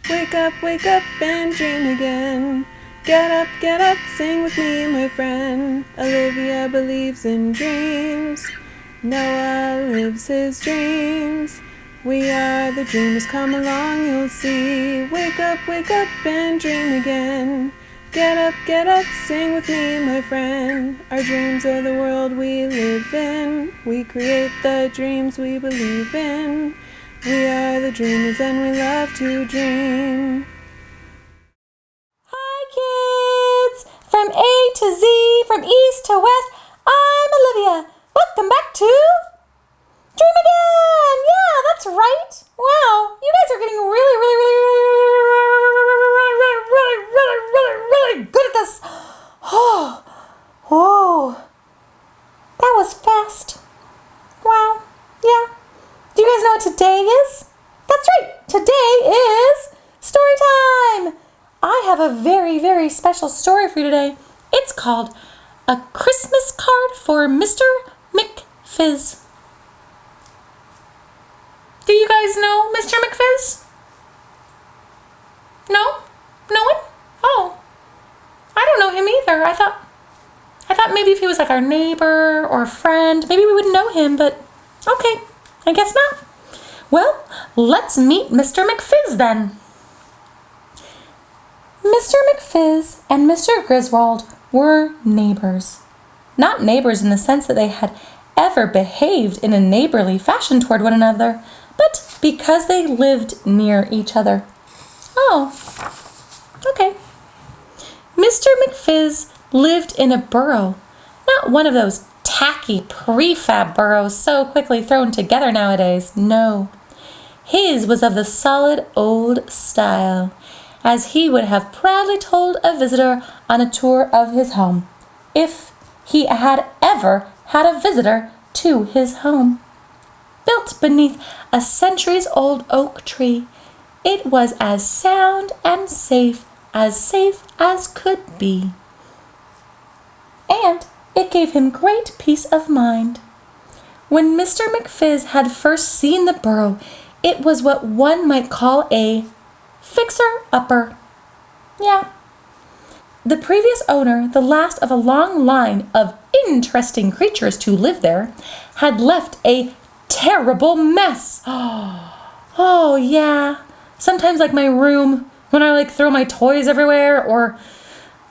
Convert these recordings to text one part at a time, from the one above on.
wake up and dream again. Get up, sing with me, my friend. Olivia believes in dreams. Noah lives his dreams. We are the dreamers, come along, you'll see. Wake up and dream again. Get up, sing with me, my friend. Our dreams are the world we live in. We create the dreams we believe in. We are the dreamers and we love to dream. Hi kids! From A to Z, from east to west, I'm Olivia. Welcome back to Dream Again! Yeah, that's right. Wow, you guys are getting really good at this. Oh, whoa. That was fast. Wow, yeah. Do you guys know what today is? That's right, today is story time. I have a very, very special story for you today. It's called A Christmas Card for Mr. McFizz. Do you guys know Mr. McFizz? No? No one? Oh, I don't know him either. I thought maybe if he was like our neighbor or friend, maybe we would know him, but okay, I guess not. Well, let's meet Mr. McFizz then. Mr. McFizz and Mr. Griswold were neighbors. Not neighbors in the sense that they had ever behaved in a neighborly fashion toward one another, but because they lived near each other. Oh, okay. Mr. McFizz lived in a burrow, not one of those tacky prefab burrows so quickly thrown together nowadays. No, his was of the solid old style, as he would have proudly told a visitor on a tour of his home, if he had ever had a visitor to his home. Built beneath a centuries-old oak tree, it was as sound and safe as could be. And it gave him great peace of mind. When Mr. McFizz had first seen the burrow, it was what one might call a fixer-upper. Yeah. The previous owner, the last of a long line of interesting creatures to live there, had left a terrible mess. Oh, yeah. Sometimes like my room, when I throw my toys everywhere, or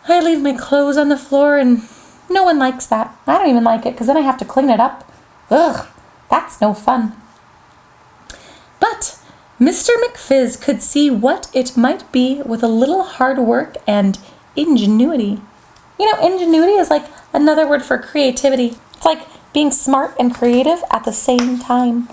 I leave my clothes on the floor, and no one likes that. I don't even like it because then I have to clean it up. Ugh, that's no fun. But Mr. McFizz could see what it might be with a little hard work and ingenuity. You know, ingenuity is like another word for creativity. It's like being smart and creative at the same time.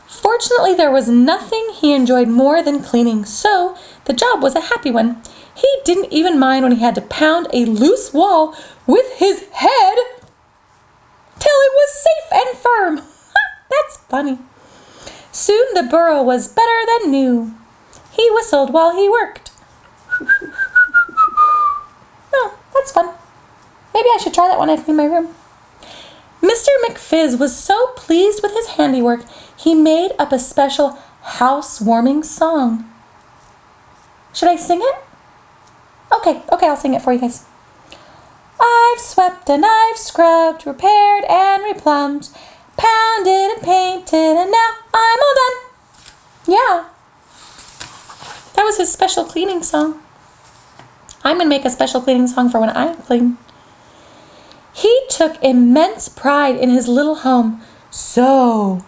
Fortunately, there was nothing he enjoyed more than cleaning, so the job was a happy one. He didn't even mind when he had to pound a loose wall with his head till it was safe and firm. That's funny. Soon the burrow was better than new. He whistled while he worked. Oh, that's fun. Maybe I should try that when I clean my room. Mr. McFizz was so pleased with his handiwork, he made up a special housewarming song. Should I sing it? Okay, I'll sing it for you guys. I've swept and I've scrubbed, repaired and replumbed, pounded and painted, and now I'm all done. Yeah. That was his special cleaning song. I'm going to make a special cleaning song for when I clean. He took immense pride in his little home. So,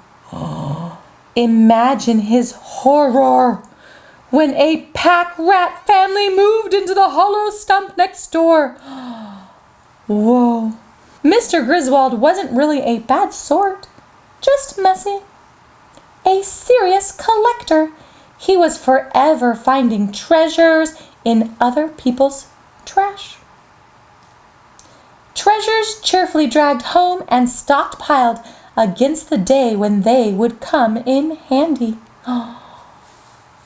imagine his horror when a pack rat family moved into the hollow stump next door. Whoa. Mr. Griswold wasn't really a bad sort, just messy. A serious collector. He was forever finding treasures in other people's trash. Treasures cheerfully dragged home and stockpiled against the day when they would come in handy.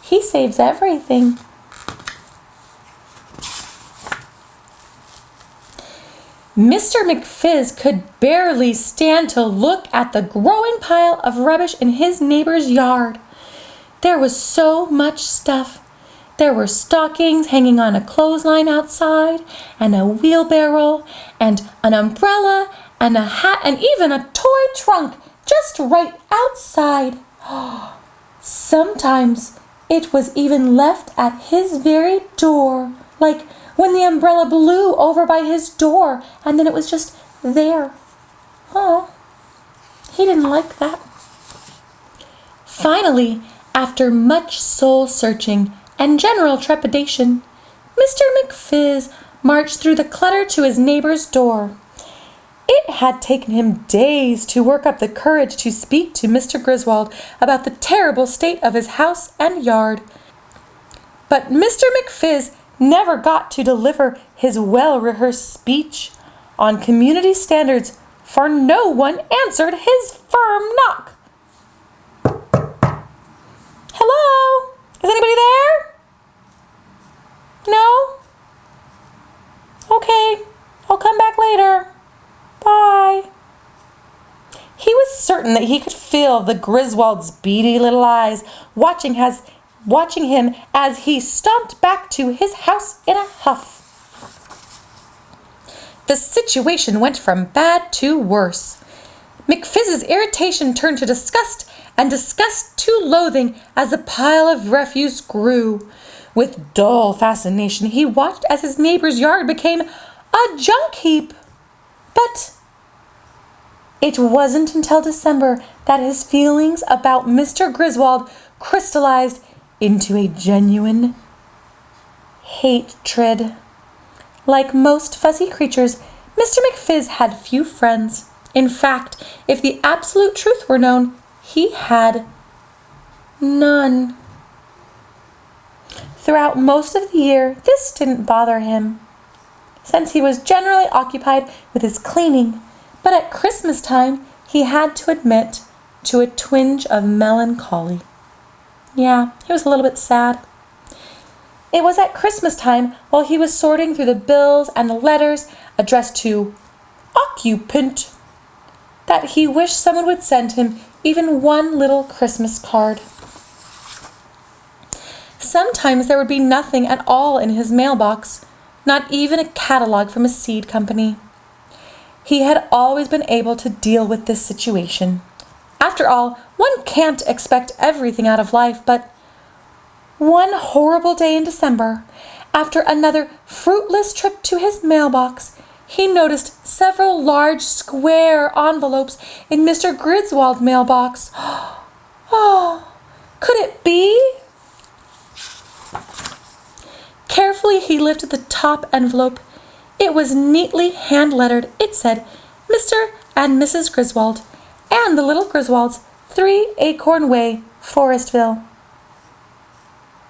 He saves everything. Mr. McFizz could barely stand to look at the growing pile of rubbish in his neighbor's yard. There was so much stuff. There were stockings hanging on a clothesline outside, and a wheelbarrow, and an umbrella, and a hat, and even a toy trunk just right outside. Sometimes it was even left at his very door, like when the umbrella blew over by his door, and then it was just there. Oh, he didn't like that. Finally, after much soul-searching and general trepidation, Mr. McFizz marched through the clutter to his neighbor's door. It had taken him days to work up the courage to speak to Mr. Griswold about the terrible state of his house and yard. But Mr. McFizz never got to deliver his well-rehearsed speech on community standards, for no one answered his firm knock. Hello? Is anybody there? No? Okay, I'll come back later. Bye. He was certain that he could feel the Griswold's beady little eyes watching him as he stomped back to his house in a huff. The situation went from bad to worse. McFizz's irritation turned to disgust, and disgust to loathing as the pile of refuse grew. With dull fascination, he watched as his neighbor's yard became a junk heap. But it wasn't until December that his feelings about Mr. Griswold crystallized into a genuine hatred. Like most fussy creatures, Mr. McFizz had few friends. In fact, if the absolute truth were known, he had none. Throughout most of the year, this didn't bother him, since he was generally occupied with his cleaning. But at Christmas time, he had to admit to a twinge of melancholy. Yeah, he was a little bit sad. It was at Christmas time, while he was sorting through the bills and the letters addressed to occupant, that he wished someone would send him even one little Christmas card. Sometimes there would be nothing at all in his mailbox, not even a catalog from a seed company. He had always been able to deal with this situation. After all, one can't expect everything out of life, but one horrible day in December, after another fruitless trip to his mailbox, he noticed several large square envelopes in Mr. Griswold's mailbox. Oh, could it be? Carefully, he lifted the top envelope. It was neatly hand-lettered. It said, Mr. and Mrs. Griswold, and the little Griswolds, 3 Acorn Way, Forestville.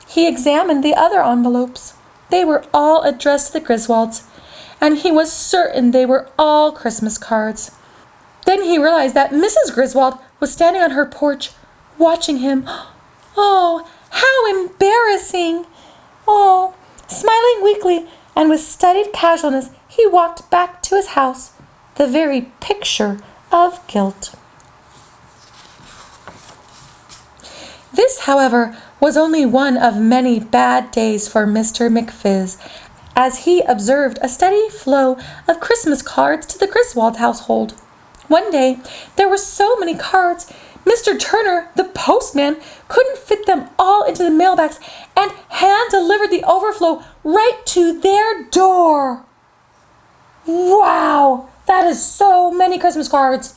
He examined the other envelopes. They were all addressed to the Griswolds, and he was certain they were all Christmas cards. Then he realized that Mrs. Griswold was standing on her porch, watching him. Oh, how embarrassing! Oh, smiling weakly and with studied casualness, he walked back to his house, the very picture of guilt. This, however, was only one of many bad days for Mr. McFizz, as he observed a steady flow of Christmas cards to the Griswold household. One day, there were so many cards, Mr. Turner, the postman, couldn't fit them all into the mailbags and hand-delivered the overflow right to their door. Wow, that is so many Christmas cards.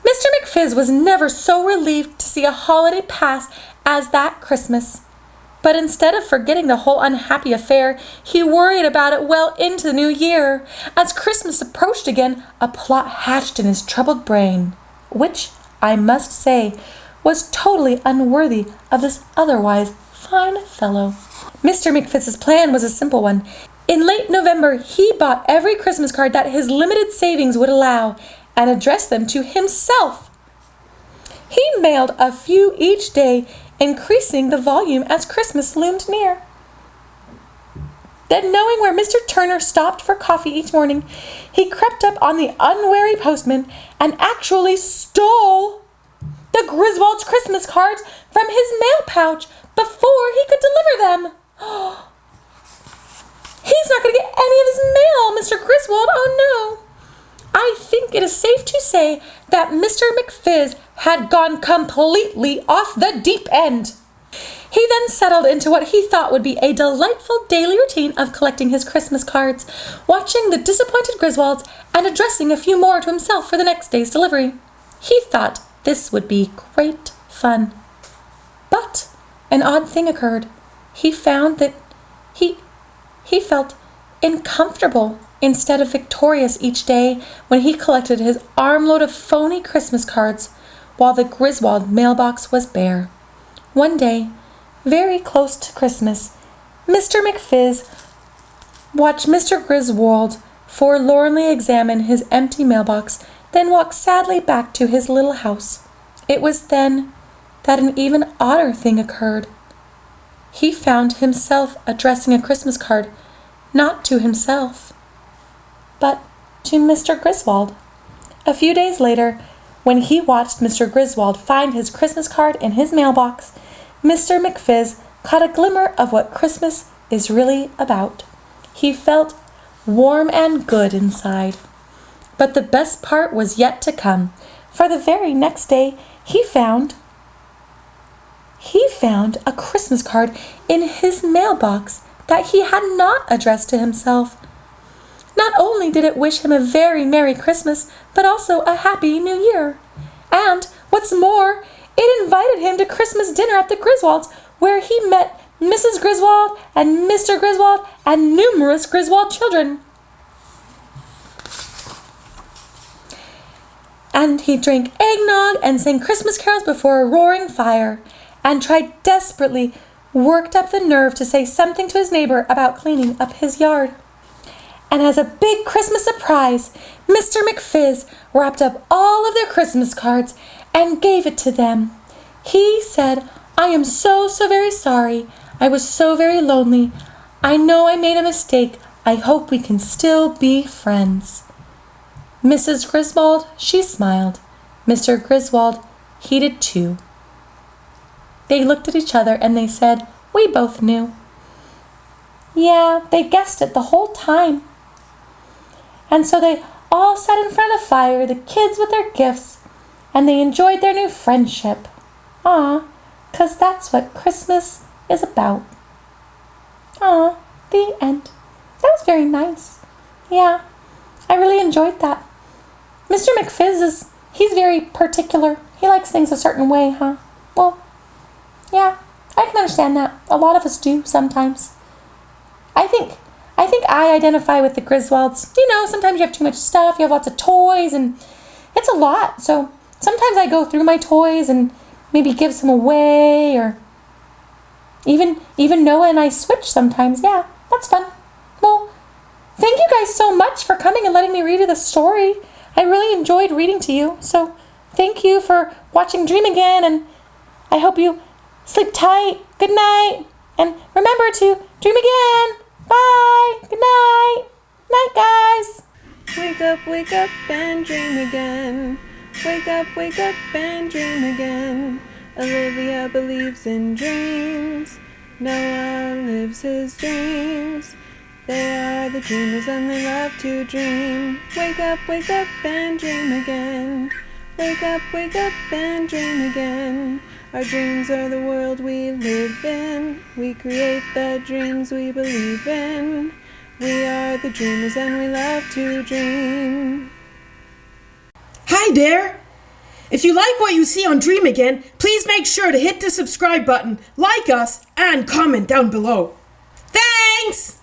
Mr. McFizz was never so relieved to see a holiday pass as that Christmas. But instead of forgetting the whole unhappy affair, he worried about it well into the new year. As Christmas approached again, a plot hatched in his troubled brain, which, I must say, was totally unworthy of this otherwise fine fellow. Mr. McFizz's plan was a simple one. In late November, he bought every Christmas card that his limited savings would allow, and addressed them to himself. He mailed a few each day, increasing the volume as Christmas loomed near. Then, knowing where Mr. Turner stopped for coffee each morning, he crept up on the unwary postman and actually stole the Griswold's Christmas cards from his mail pouch before he could deliver them. He's not going to get any of his mail, Mr. Griswold. Oh, no. I think it is safe to say that Mr. McFizz had gone completely off the deep end. He then settled into what he thought would be a delightful daily routine of collecting his Christmas cards, watching the disappointed Griswolds, and addressing a few more to himself for the next day's delivery. He thought this would be great fun. But an odd thing occurred. He found that he felt uncomfortable instead of victorious each day when he collected his armload of phony Christmas cards while the Griswold mailbox was bare. One day, very close to Christmas, Mr. McFizz watched Mr. Griswold forlornly examine his empty mailbox, then walk sadly back to his little house. It was then that an even odder thing occurred. He found himself addressing a Christmas card not to himself, but to Mr. Griswold. A few days later, when he watched Mr. Griswold find his Christmas card in his mailbox, Mr. McFizz caught a glimmer of what Christmas is really about. He felt warm and good inside. But the best part was yet to come, for the very next day he found a Christmas card in his mailbox that he had not addressed to himself. Not only did it wish him a very Merry Christmas, but also a Happy New Year. And, what's more, it invited him to Christmas dinner at the Griswolds, where he met Mrs. Griswold and Mr. Griswold and numerous Griswold children. And he drank eggnog and sang Christmas carols before a roaring fire, and worked up the nerve to say something to his neighbor about cleaning up his yard. And as a big Christmas surprise, Mr. McFizz wrapped up all of their Christmas cards and gave it to them. He said, "I am so very sorry. I was so very lonely. I know I made a mistake. I hope we can still be friends." Mrs. Griswold, she smiled. Mr. Griswold, he did too. They looked at each other and they said, "We both knew." Yeah, they guessed it the whole time. And so they all sat in front of the fire, the kids with their gifts, and they enjoyed their new friendship. 'Cause that's what Christmas is about. The end. That was very nice. Yeah, I really enjoyed that. Mr. McFizz he's very particular. He likes things a certain way, huh? Well, yeah, I can understand that. A lot of us do sometimes. I think I identify with the Griswolds. You know, sometimes you have too much stuff, you have lots of toys, and it's a lot. So sometimes I go through my toys and maybe give some away, or even Noah and I switch sometimes. Yeah, that's fun. Well, thank you guys so much for coming and letting me read you the story. I really enjoyed reading to you. So thank you for watching Dream Again, and I hope you sleep tight. Good night. And remember to dream again. Bye. Good night. Night, guys. Wake up and dream again. Wake up and dream again. Olivia believes in dreams. Noah lives his dreams. They are the dreamers and they love to dream. Wake up and dream again. Wake up and dream again. Our dreams are the world we live in. We create the dreams we believe in. We are the dreamers and we love to dream. Hi there! If you like what you see on Dream Again, please make sure to hit the subscribe button, like us, and comment down below. Thanks!